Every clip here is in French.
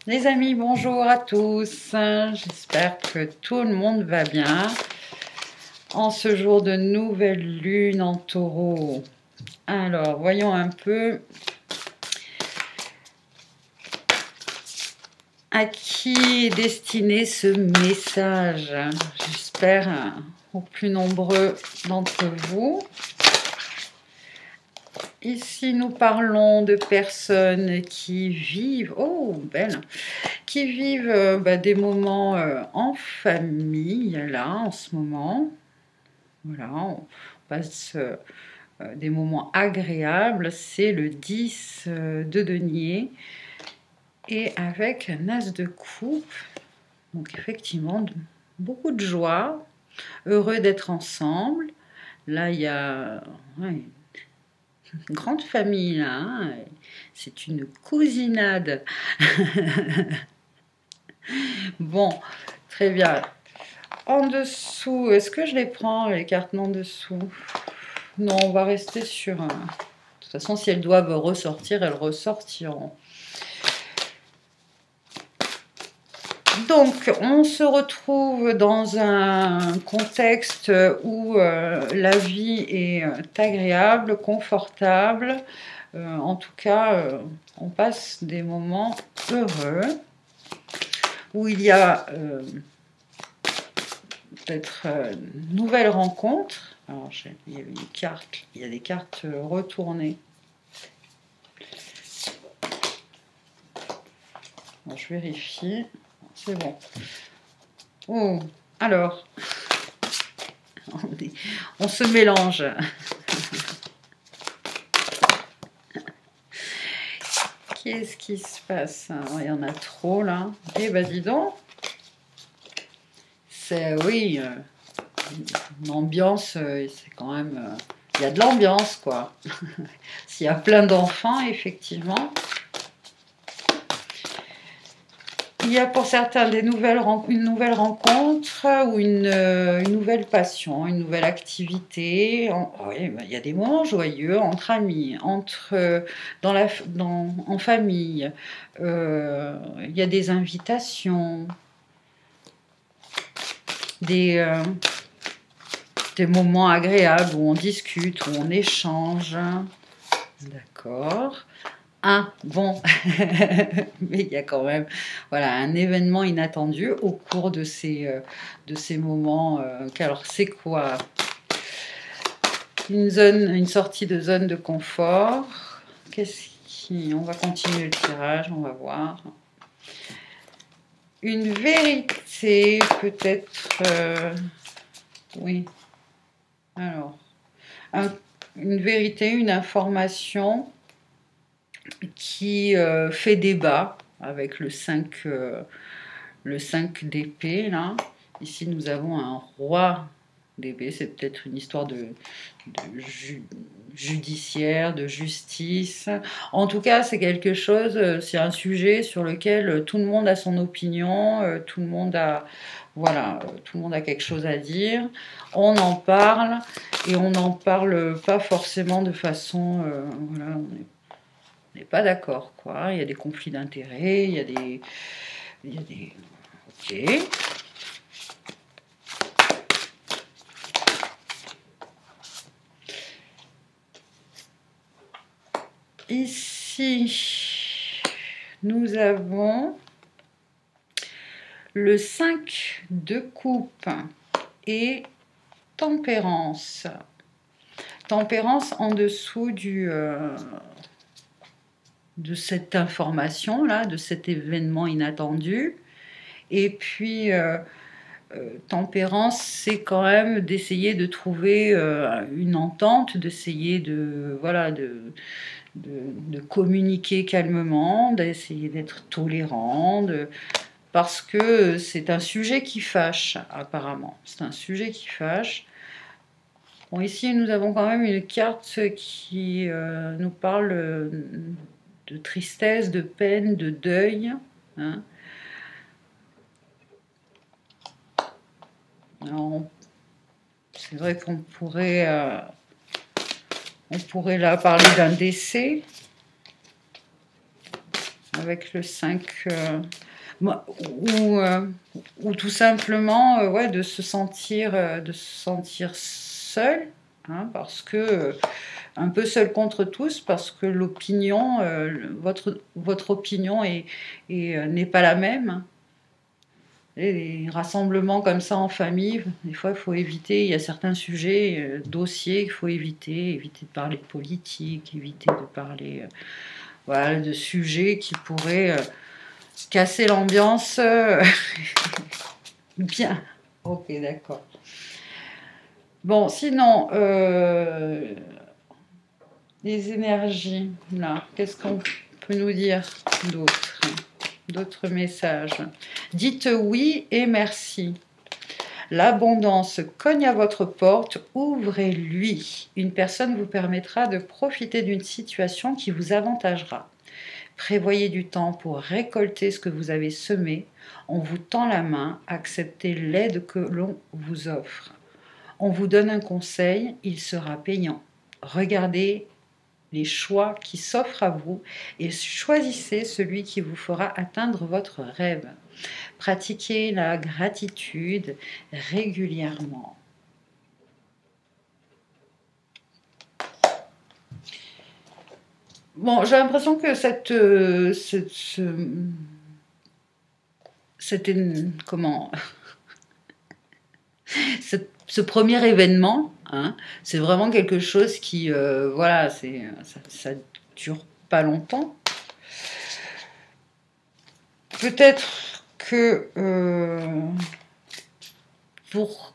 Les amis, bonjour à tous. J'espère que tout le monde va bien en ce jour de nouvelle lune en taureau. Alors, voyons un peu à qui est destiné ce message. J'espère aux plus nombreux d'entre vous. Ici, nous parlons de personnes qui vivent, qui vivent des moments en famille, là, en ce moment. Voilà, on passe des moments agréables. C'est le 10 de denier et avec un as de coupe. Donc, effectivement, beaucoup de joie, heureux d'être ensemble. Là, il y a une grande famille, là, hein. C'est une cousinade. Bon, très bien. En dessous, est-ce que je les prends, les cartes en dessous? Non, on va rester sur... De toute façon, si elles doivent ressortir, elles ressortiront. Donc, on se retrouve dans un contexte où la vie est agréable, confortable. En tout cas, on passe des moments heureux, où il y a peut-être une nouvelle rencontre. Alors, il y a une carte, il y a des cartes retournées. Alors, je vérifie. C'est bon. Oh, alors, on se mélange. Qu'est-ce qui se passe? Il y en a trop là. Eh ben dis donc. C'est oui, une ambiance, c'est quand même. Il y a de l'ambiance quoi. S'il y a plein d'enfants, effectivement. Il y a pour certains une nouvelle rencontre ou une nouvelle passion, une nouvelle activité. Oui, il y a des moments joyeux entre amis, en famille. Il y a des invitations, des moments agréables où on discute, où on échange. D'accord. Ah, bon, mais il y a quand même un événement inattendu au cours de ces moments. Alors, c'est quoi? Une sortie de zone de confort. On va continuer le tirage, on va voir. Une vérité, peut-être. Oui. Alors, une vérité, une information qui fait débat avec le 5 d'épée là. Ici nous avons un roi d'épée, c'est peut-être une histoire de judiciaire, de justice. En tout cas, c'est quelque chose, c'est un sujet sur lequel tout le monde a son opinion, tout le monde a tout le monde a quelque chose à dire. On en parle et on n'en parle pas forcément de façon on n'est pas d'accord, quoi. Il y a des conflits d'intérêts, il y a des... Ok. Ici, nous avons le 5 de coupe et tempérance. Tempérance en dessous de cette information-là, de cet événement inattendu. Et puis, tempérance, c'est quand même d'essayer de trouver une entente, d'essayer de communiquer calmement, d'essayer d'être tolérant, parce que c'est un sujet qui fâche, apparemment. C'est un sujet qui fâche. Bon, ici, nous avons quand même une carte qui nous parle de tristesse, de peine, de deuil. Hein. C'est vrai qu'on pourrait, là parler d'un décès. avec le 5, ou, ou tout simplement ouais, de se sentir seul, hein, parce que un peu seul contre tous, parce que l'opinion, votre opinion n'est pas la même. Et les rassemblements comme ça en famille, des fois il faut éviter, il y a certains sujets, dossiers qu'il faut éviter de parler de politique, éviter de parler voilà, de sujets qui pourraient casser l'ambiance. Bien, ok, d'accord. Bon, sinon, les énergies, là, qu'est-ce qu'on peut nous dire d'autre? D'autres messages. Dites oui et merci. L'abondance cogne à votre porte, ouvrez-lui. Une personne vous permettra de profiter d'une situation qui vous avantagera. Prévoyez du temps pour récolter ce que vous avez semé. On vous tend la main, acceptez l'aide que l'on vous offre. On vous donne un conseil, il sera payant. Regardez les choix qui s'offrent à vous et choisissez celui qui vous fera atteindre votre rêve. Pratiquez la gratitude régulièrement. Bon, j'ai l'impression que comment ce premier événement, hein, c'est vraiment quelque chose qui, voilà, ça dure pas longtemps. Peut-être que pour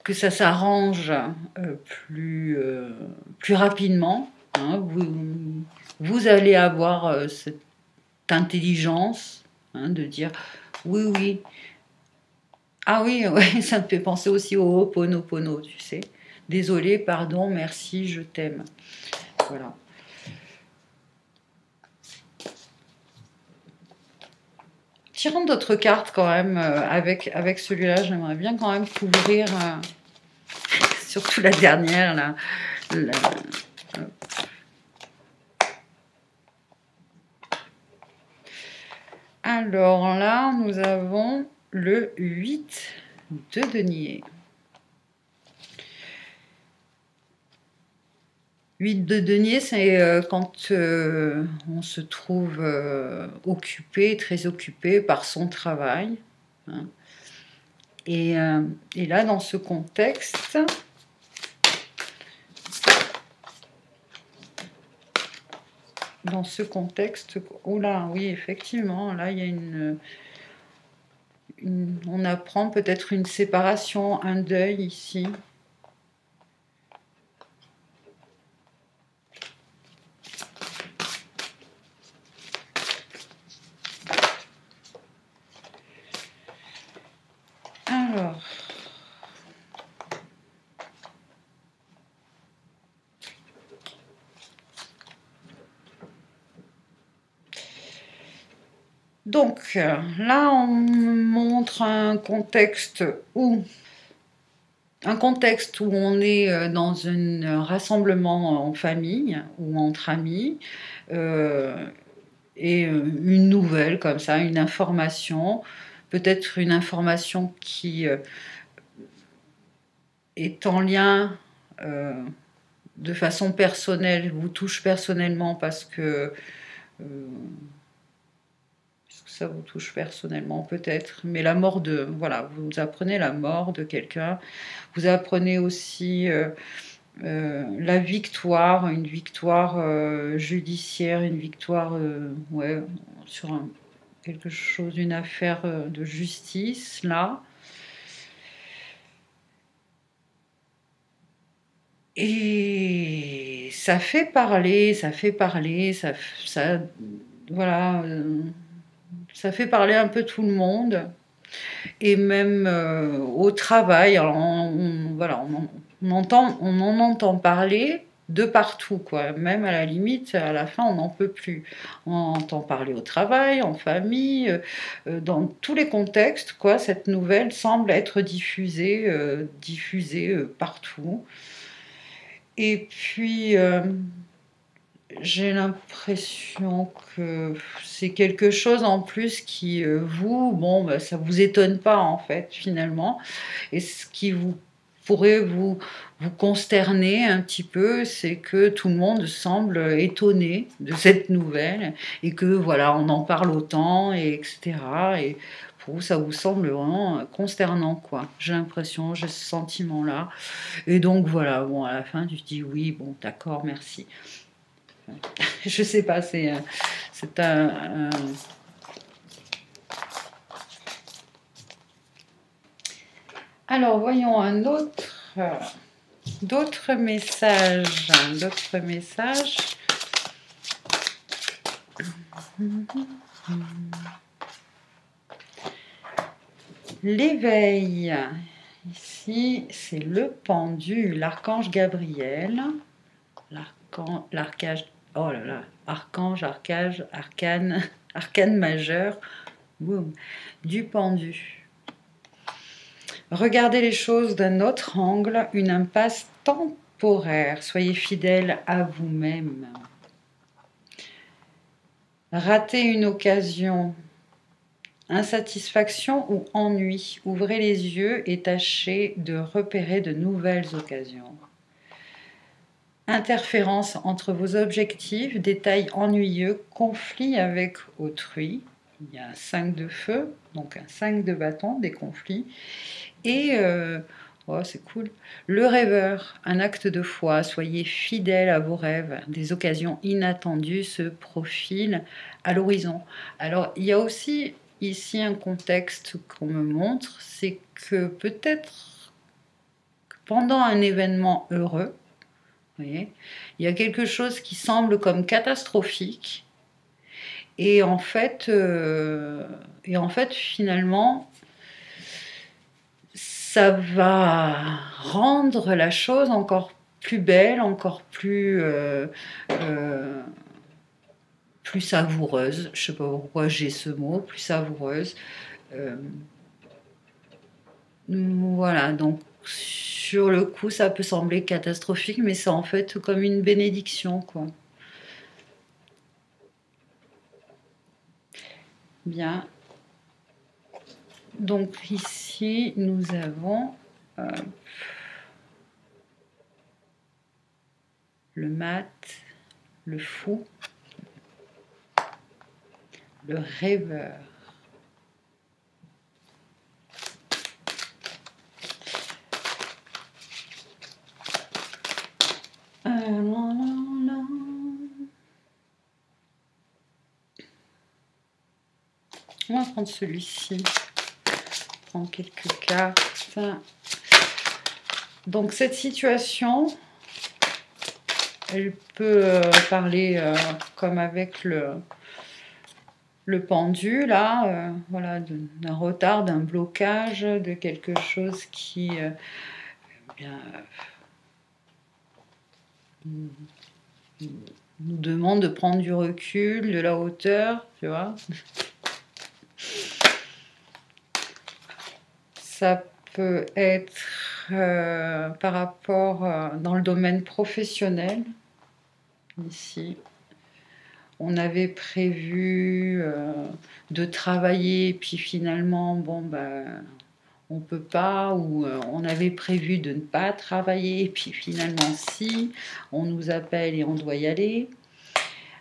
que ça s'arrange plus rapidement, hein, vous allez avoir cette intelligence, hein, de dire oui, oui. Ah oui, ouais, ça me fait penser aussi au Ho'oponopono, tu sais. Désolé, pardon, merci, je t'aime. Voilà. Tirons d'autres cartes quand même avec celui-là. J'aimerais bien quand même couvrir, surtout la dernière là. Alors là, nous avons le 8 de denier. 8 de denier, c'est quand on se trouve occupé, très occupé par son travail. Hein. Et là, dans ce contexte, oh là, oui, effectivement, là, il y a on apprend peut-être une séparation, un deuil ici. Alors, donc là, on montre un contexte où on est dans un rassemblement en famille ou entre amis, et une nouvelle comme ça, une information, peut-être une information qui est en lien de façon personnelle, vous touche personnellement parce que ça vous touche personnellement peut-être, mais la mort voilà, vous apprenez la mort de quelqu'un, vous apprenez aussi la victoire, une victoire judiciaire, une victoire ouais, sur quelque chose, une affaire de justice, là. Et ça fait parler, voilà, ça fait parler un peu tout le monde, et même au travail. Alors, voilà, on en entend parler de partout, quoi. Même à la limite, à la fin, on n'en peut plus. On entend parler au travail, en famille, dans tous les contextes, quoi. Cette nouvelle semble être diffusée partout. Et puis, j'ai l'impression que c'est quelque chose en plus qui vous, bon, bah, ça vous étonne pas en fait finalement. Et ce qui vous pourrait vous consterner un petit peu, c'est que tout le monde semble étonné de cette nouvelle et que voilà, on en parle autant, et etc. Et pour vous, ça vous semble vraiment consternant, quoi. J'ai l'impression, j'ai ce sentiment-là. Et donc voilà, bon, à la fin, tu te dis oui, bon, d'accord, merci. Je sais pas, c'est Alors, voyons un autre, d'autres messages, d'autres messages. L'éveil. Ici, c'est le pendu, l'archange Gabriel, l'archange, oh là là, arcane, arcane majeur, boum, du pendu. Regardez les choses d'un autre angle, une impasse temporaire. Soyez fidèle à vous-même. Rater une occasion, insatisfaction ou ennui. Ouvrez les yeux et tâchez de repérer de nouvelles occasions. Interférence entre vos objectifs, détails ennuyeux, conflit avec autrui. Il y a un 5 de feu, donc un 5 de bâton, des conflits. Et, oh, c'est cool, le rêveur, un acte de foi. Soyez fidèle à vos rêves. Des occasions inattendues se profilent à l'horizon. Alors, il y a aussi ici un contexte qu'on me montre, c'est que peut-être pendant un événement heureux, vous voyez, il y a quelque chose qui semble comme catastrophique, et en fait finalement, ça va rendre la chose encore plus belle, encore plus savoureuse. Je ne sais pas pourquoi j'ai ce mot, plus savoureuse. Euh, voilà, donc sur le coup, ça peut sembler catastrophique, mais c'est en fait comme une bénédiction, quoi. Bien. Donc ici, nous avons le mat, le fou, le rêveur. On va prendre celui-ci. Prendre quelques cartes. Donc cette situation, elle peut parler comme avec le pendu, là, voilà, d'un retard, d'un blocage, de quelque chose qui bien, nous demande de prendre du recul, de la hauteur, tu vois. Ça peut être par rapport dans le domaine professionnel. Ici, on avait prévu de travailler, et puis finalement, bon, ben, on peut pas, ou on avait prévu de ne pas travailler, et puis finalement, si, on nous appelle et on doit y aller.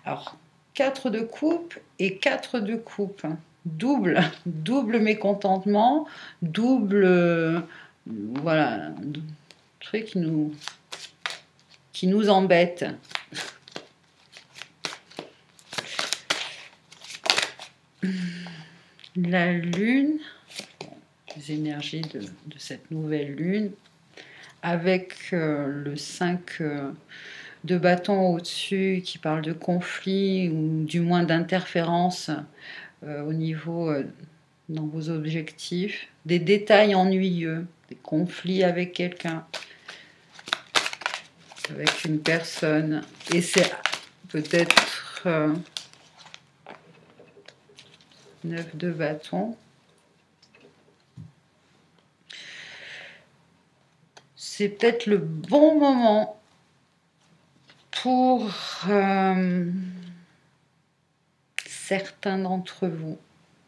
Alors, 4 de coupe et 4 de coupe. Double mécontentement, double, voilà, truc qui nous embête. La lune, les énergies de cette nouvelle lune, avec le 5 de bâton au-dessus qui parle de conflit ou du moins d'interférence au niveau dans vos objectifs, des détails ennuyeux, des conflits avec quelqu'un, avec une personne, et c'est peut-être 9 de bâton. C'est peut-être le bon moment pour certains d'entre vous,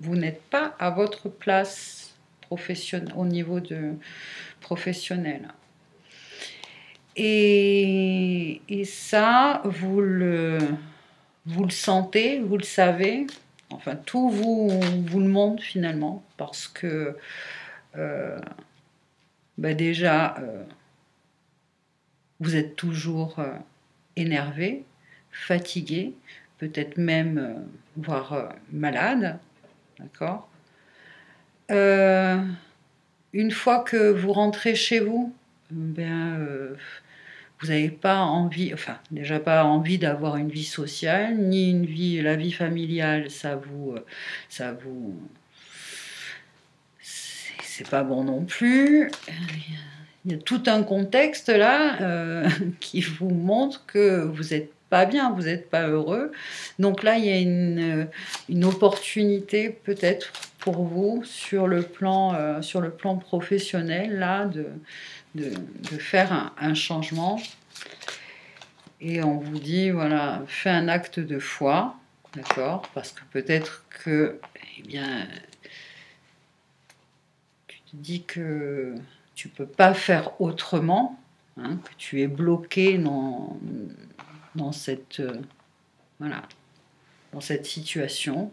vous n'êtes pas à votre place professionnelle, au niveau de professionnel. Et ça, vous le sentez, vous le savez. Enfin, tout vous le montre finalement, parce que déjà, vous êtes toujours énervé, fatigué, peut-être même, voire malade, d'accord. Une fois que vous rentrez chez vous, vous n'avez pas envie, enfin déjà pas envie d'avoir une vie sociale, ni une vie, la vie familiale, c'est pas bon non plus. Il y a tout un contexte là qui vous montre que vous n'êtes pas bien, vous n'êtes pas heureux. Donc là, il y a une opportunité peut-être pour vous sur le plan professionnel là de faire un changement. Et on vous dit, voilà, fais un acte de foi, d'accord? Parce que peut-être que, eh bien, tu te dis que tu peux pas faire autrement, hein, que tu es bloqué dans cette, voilà, dans cette situation.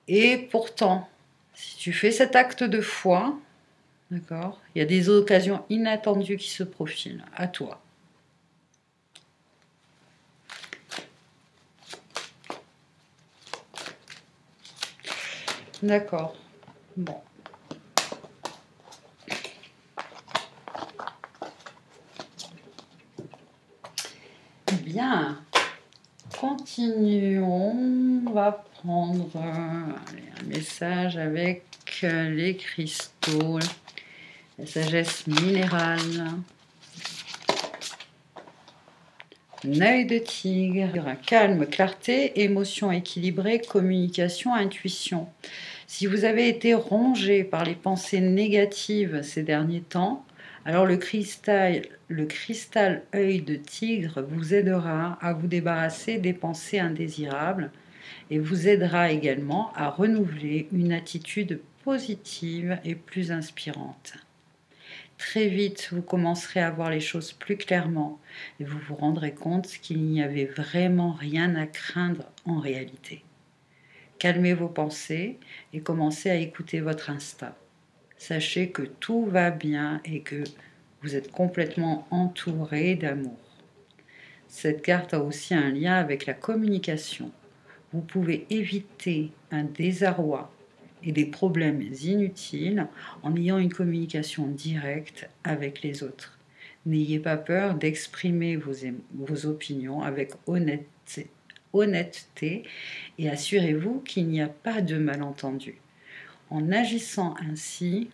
Et pourtant, si tu fais cet acte de foi, d'accord, il y a des occasions inattendues qui se profilent à toi. D'accord. Bon. Bien. Continuons. On va prendre un message avec les cristaux, la sagesse minérale. Un œil de tigre, calme, clarté, émotion équilibrée, communication, intuition. Si vous avez été rongé par les pensées négatives ces derniers temps, alors le cristal œil de tigre vous aidera à vous débarrasser des pensées indésirables et vous aidera également à renouveler une attitude positive et plus inspirante. Très vite, vous commencerez à voir les choses plus clairement et vous vous rendrez compte qu'il n'y avait vraiment rien à craindre en réalité. Calmez vos pensées et commencez à écouter votre instinct. Sachez que tout va bien et que vous êtes complètement entouré d'amour. Cette carte a aussi un lien avec la communication. Vous pouvez éviter un désarroi et des problèmes inutiles en ayant une communication directe avec les autres. N'ayez pas peur d'exprimer vos opinions avec honnêteté et assurez-vous qu'il n'y a pas de malentendu. En agissant ainsi,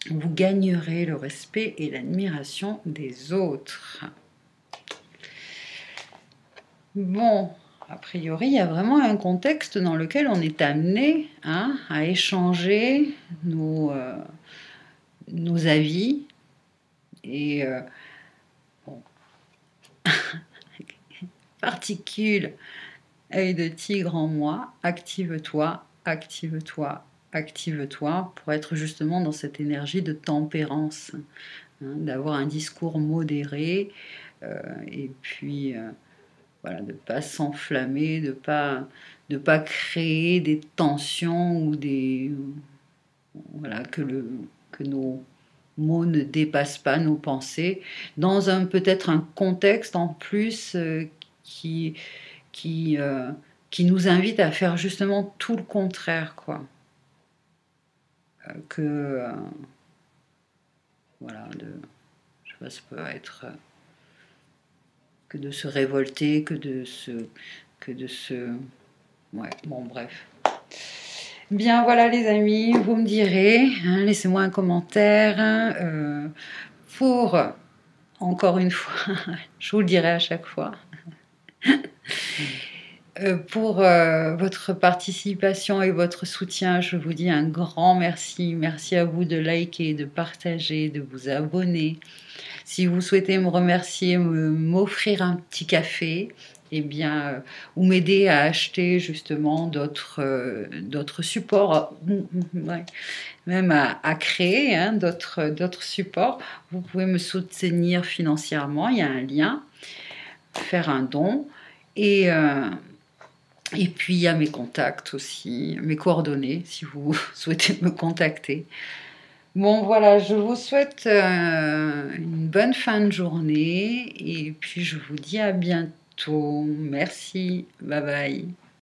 vous gagnerez le respect et l'admiration des autres. Bon, a priori, il y a vraiment un contexte dans lequel on est amené à échanger nos avis. Et bon. Particule, œil de tigre en moi, active-toi, active-toi, active-toi pour être justement dans cette énergie de tempérance, d'avoir un discours modéré et puis voilà, de ne pas s'enflammer, de pas créer des tensions ou voilà, que nos mots ne dépassent pas nos pensées, dans peut-être un contexte en plus qui nous invite à faire justement tout le contraire, quoi. Voilà, je sais pas, ça peut être que de se révolter, que de se, ouais, bon, bref. Bien, voilà les amis, vous me direz, laissez-moi un commentaire pour, encore une fois, je vous le dirai à chaque fois, pour votre participation et votre soutien. Je vous dis un grand merci. Merci à vous de liker, de partager, de vous abonner. Si vous souhaitez me remercier, m'offrir un petit café, eh bien, ou m'aider à acheter justement d'autres supports, ouais, même à créer hein, d'autres supports, vous pouvez me soutenir financièrement. Il y a un lien, faire un don. Et, euh, et puis, il y a mes contacts aussi, mes coordonnées, si vous souhaitez me contacter. Bon, voilà, je vous souhaite une bonne fin de journée et puis je vous dis à bientôt. Merci, bye bye.